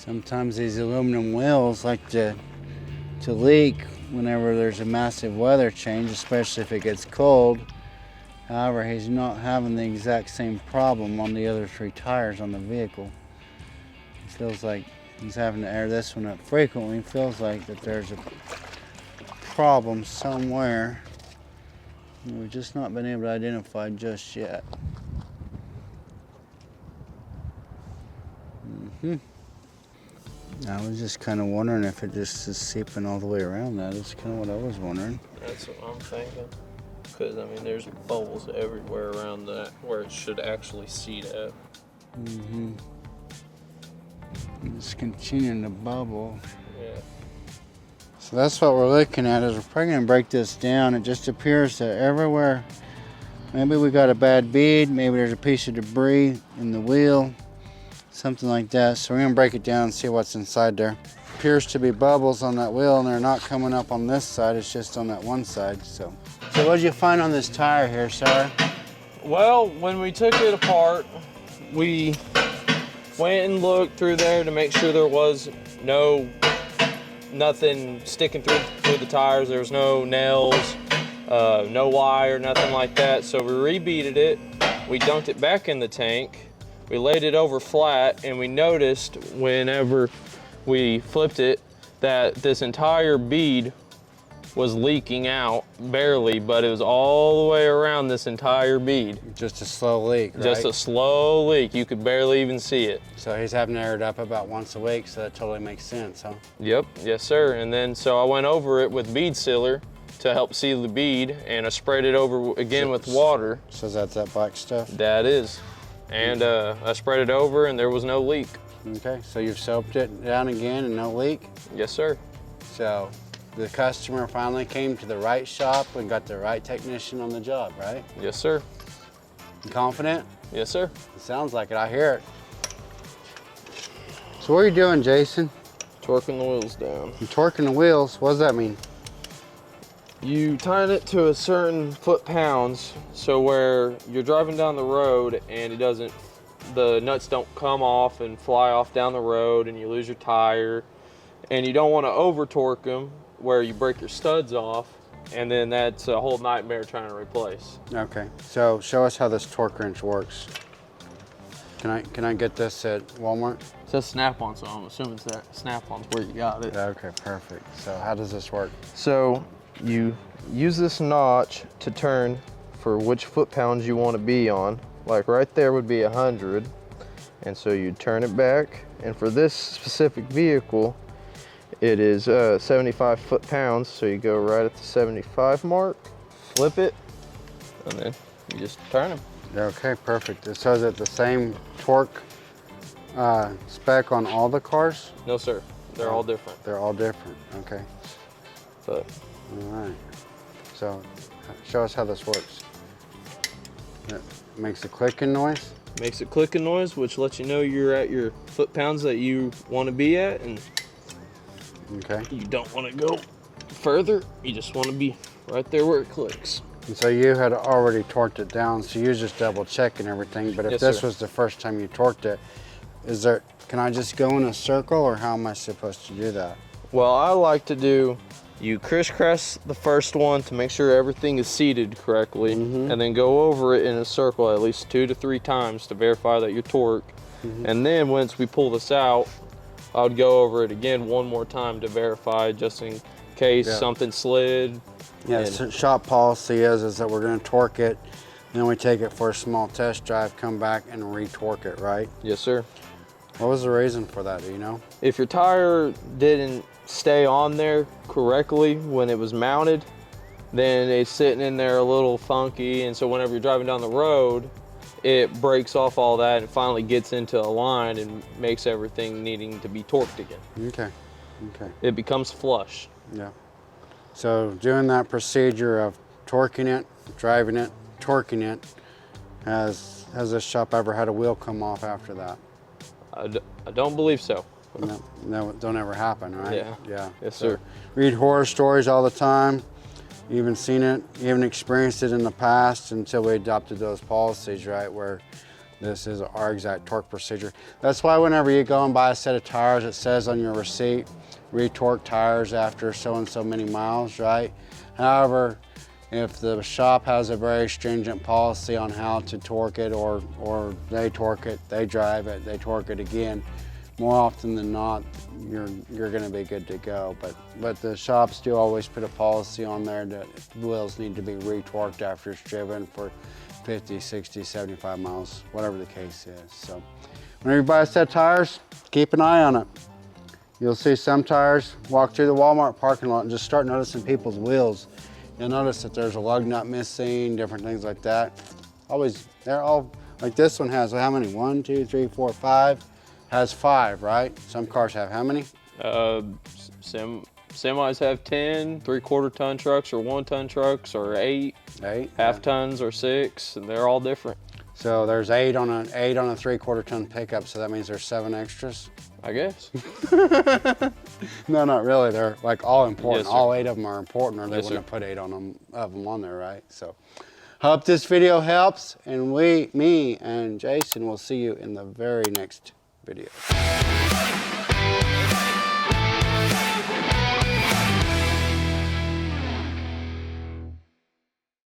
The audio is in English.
Sometimes these aluminum wheels like to leak whenever there's a massive weather change, especially if it gets cold. However, he's not having the exact same problem on the other 3 tires on the vehicle. It feels like he's having to air this one up frequently. It feels like that there's a problem somewhere we've just not been able to identify just yet. I was just kind of wondering if it just is seeping all the way around that. That's kind of what I was wondering. That's what I'm thinking. Because, I mean, there's bubbles everywhere around that where it should actually seat at. It's continuing to bubble. Yeah. So that's what we're looking at, is we're probably going to break this down. It just appears that everywhere, maybe we got a bad bead, maybe there's a piece of debris in the wheel, something like that. So we're going to break it down and see what's inside there. Appears to be bubbles on that wheel, and they're not coming up on this side, it's just on that one side. So what did you find on this tire here, sir? Well, when we took it apart, we went and looked through there to make sure there was nothing sticking through the tires. There was no nails, no wire, nothing like that. So we rebeaded it, we dunked it back in the tank, we laid it over flat, and we noticed whenever we flipped it that this entire bead was leaking out, barely, but it was all the way around this entire bead. Just a slow leak, right? Just a slow leak. You could barely even see it. So he's having to air it up about once a week, so that totally makes sense, huh? Yep, yes sir. And then so I went over it with bead sealer to help seal the bead, and I sprayed it over again with water. So that's that black stuff? That is. And I sprayed it over and there was no leak. Okay, so you've soaped it down again and no leak? Yes sir. So the customer finally came to the right shop and got the right technician on the job, right? Yes sir. You confident? Yes sir. It sounds like it, I hear it. So what are you doing, Jason? Torquing the wheels down. You're torquing the wheels, what does that mean? You tighten it to a certain foot-pounds, so where you're driving down the road and the nuts don't come off and fly off down the road and you lose your tire, and you don't want to over-torque them where you break your studs off, and then that's a whole nightmare trying to replace. Okay, so show us how this torque wrench works. Can I get this at Walmart? It says Snap-on, so I'm assuming that Snap-on's where you got it. Okay, perfect. So how does this work? So you use this notch to turn for which foot-pounds you want to be on. Like right there would be 100, and so you turn it back, and for this specific vehicle it is 75 foot-pounds, so you go right at the 75 mark, flip it, and then you just turn them. Okay, perfect. So is it the same torque spec on all the cars? No sir, they're all different. They're all different, okay. But All right, so show us how this works. It makes a clicking noise? makes a clicking noise, which lets you know you're at your foot-pounds that you want to be at, and Okay. you don't want to go further, you just want to be right there where it clicks. And so you had already torqued it down, so you're just double checking everything, but if Yes, this sir. was the first time you torqued it, can I just go in a circle, or how am I supposed to do that? Well, I like to do, you crisscross the first one to make sure everything is seated correctly, and then go over it in a circle at least 2 to 3 times to verify that you're torqued. And then once we pull this out, I would go over it again one more time to verify, just in case something slid. Yeah, the shop policy is that we're going to torque it, and then we take it for a small test drive, come back and re-torque it, right? Yes sir. What was the reason for that, do you know? If your tire didn't stay on there correctly when it was mounted, then it's sitting in there a little funky, and so whenever you're driving down the road, it breaks off all that and finally gets into a line and makes everything needing to be torqued again. Okay, okay, It becomes flush. yeah. So doing that procedure of torquing it, driving it, torquing it, has this shop ever had a wheel come off after that? I don't believe so. No, don't ever happen, right? Yeah. Yeah. Yes, So, sir. read horror stories all the time. You even seen it, you even experienced it in the past until we adopted those policies, right? Where This is our exact torque procedure. That's why whenever you go and buy a set of tires, it says on your receipt, retorque tires after so and so many miles, right? However, if the shop has a very stringent policy on how to torque it, or they torque it, they drive it, they torque it again, more often than not, you're going to be good to go. But the shops do always put a policy on there that wheels need to be retorqued after it's driven for 50, 60, 75 miles, whatever the case is. So whenever you buy a set of tires, keep an eye on it. You'll see some tires, walk through the Walmart parking lot and just start noticing people's wheels. You'll notice that there's a lug nut missing, different things like that. They're all, like this one has how many? 1, 2, 3, 4, 5. Has 5, right? Some cars have how many? Semis have 10, 3/4 ton trucks or 1 ton trucks or 8. 8. Half tons or 6, and they're all different. So there's 8 on a 3/4 ton pickup, so that means there's 7 extras? I guess. No, not really. They're like all important. Yes, sir. All 8 of them are important, or they Yes, wouldn't have sir. put 8 of them on there, right? So hope this video helps, and me and Jason will see you in the very next video.